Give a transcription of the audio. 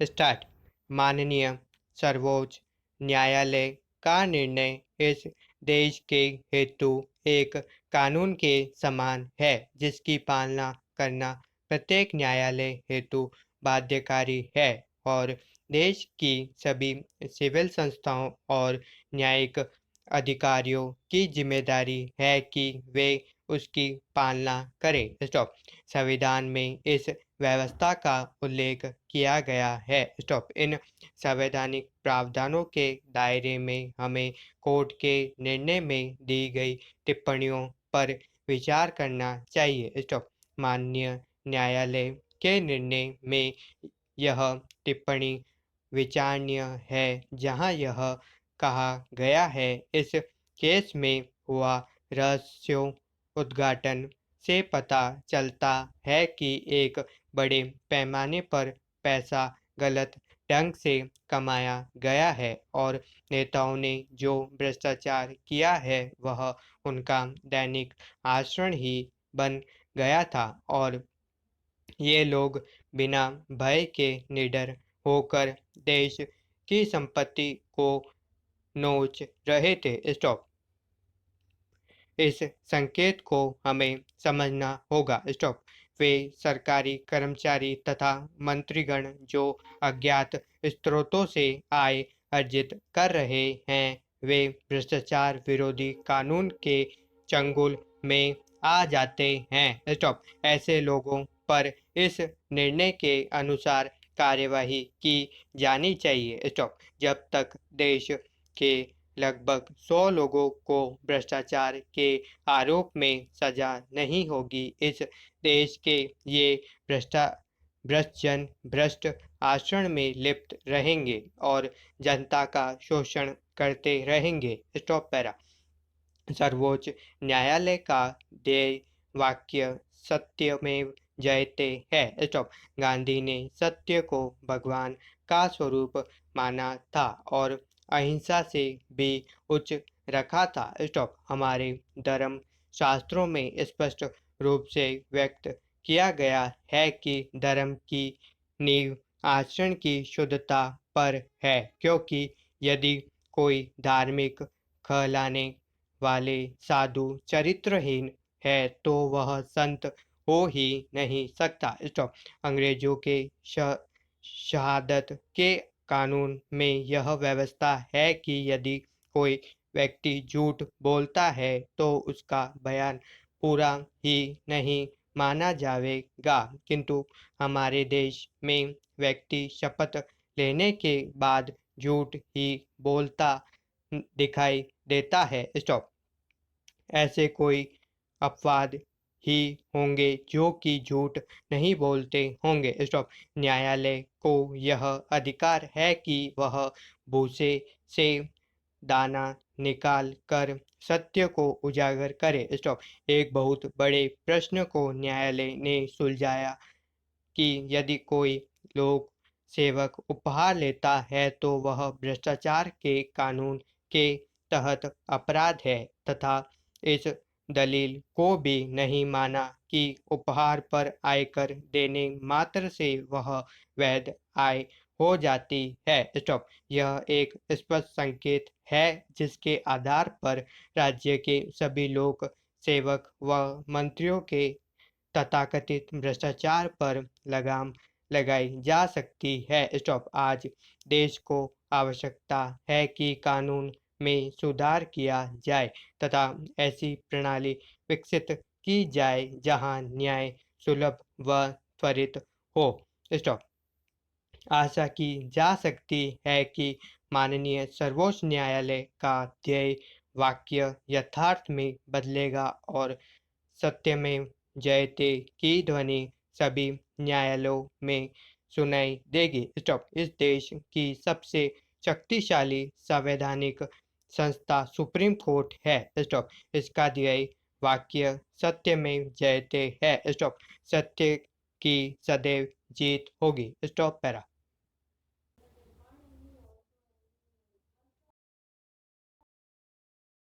Start. माननीय सर्वोच्च न्यायालय का निर्णय इस देश के हेतु एक कानून के समान है जिसकी पालना करना प्रत्येक न्यायालय हेतु बाध्यकारी है और देश की सभी सिविल संस्थाओं और न्यायिक अधिकारियों की जिम्मेदारी है कि वे उसकी पालना करें। स्टॉप। संविधान में इस व्यवस्था का उल्लेख किया गया है। स्टॉप। इन संवैधानिक प्रावधानों के दायरे में हमें कोर्ट के निर्णय में दी गई टिप्पणियों पर विचार करना चाहिए। स्टॉप। माननीय न्यायालय के निर्णय में यह टिप्पणी विचारणीय है जहां यह कहा गया है इस केस में हुआ रहस्यों उद्घाटन से पता चलता है कि एक बड़े पैमाने पर पैसा गलत ढंग से कमाया गया है और नेताओं ने जो भ्रष्टाचार किया है वह उनका दैनिक आचरण ही बन गया था और ये लोग बिना भय के निडर होकर देश की संपत्ति को नोच रहे थे। स्टॉप। इस संकेत को हमें समझना होगा। स्टॉप। वे सरकारी कर्मचारी तथा मंत्रीगण जो अज्ञात स्रोतों से आय अर्जित कर रहे हैं वे भ्रष्टाचार विरोधी कानून के चंगुल में आ जाते हैं। स्टॉप। ऐसे लोगों पर इस निर्णय के अनुसार कार्यवाही की जानी चाहिए। स्टॉप। जब तक देश के लगभग 100 लोगों को भ्रष्टाचार के आरोप में सजा नहीं होगी इस देश के ये भ्रष्ट जन भ्रष्ट आचरण में लिप्त रहेंगे और जनता का शोषण करते रहेंगे। Stop para. सर्वोच्च न्यायालय का ध्येय वाक्य सत्यमेव जयते है। स्टॉप। गांधी ने सत्य को भगवान का स्वरूप माना था और अहिंसा से भी उच्च रखा था। स्टॉप। हमारे धर्म शास्त्रों में स्पष्ट रूप से व्यक्त किया गया है कि धर्म की नींव आचरण की शुद्धता पर है क्योंकि यदि कोई धार्मिक कहलाने वाले साधु चरित्रहीन है तो वह संत हो ही नहीं सकता। स्टॉप। अंग्रेजों के शहादत के कानून में यह व्यवस्था है कि यदि कोई व्यक्ति झूठ बोलता है तो उसका बयान पूरा ही नहीं माना जाएगा किंतु हमारे देश में व्यक्ति शपथ लेने के बाद झूठ ही बोलता दिखाई देता है। स्टॉप। ऐसे कोई अपवाद ही होंगे जो कि झूठ नहीं बोलते होंगे। स्टॉप। न्यायालय को यह अधिकार है कि वह भूसे से दाना निकाल कर सत्य को उजागर करे। स्टॉप। एक बहुत बड़े प्रश्न को न्यायालय ने सुलझाया कि यदि कोई लोक सेवक उपहार लेता है तो वह भ्रष्टाचार के कानून के तहत अपराध है तथा इस दलील को भी नहीं माना कि उपहार पर आयकर देने मात्र से वह वैध आय हो जाती है। स्टॉप। यह एक स्पष्ट संकेत है जिसके आधार पर राज्य के सभी लोक सेवक व मंत्रियों के तथाकथित भ्रष्टाचार पर लगाम लगाई जा सकती है। स्टॉप। आज देश को आवश्यकता है कि कानून में सुधार किया जाए तथा ऐसी प्रणाली विकसित की जाए जहां न्याय सुलभ व त्वरित हो। स्टॉप। आशा की जा सकती है कि माननीय सर्वोच्च न्यायालय का ध्येय वाक्य यथार्थ में बदलेगा और सत्यमेव जयते की ध्वनि सभी न्यायालयों में सुनाई देगी। स्टॉप। इस देश की सबसे शक्तिशाली संवैधानिक संस्था सुप्रीम कोर्ट है। स्टॉप। इसका ध्येय वाक्य सत्यमेव जयते है। स्टॉप। सत्य की सदैव जीत होगी। Stop para.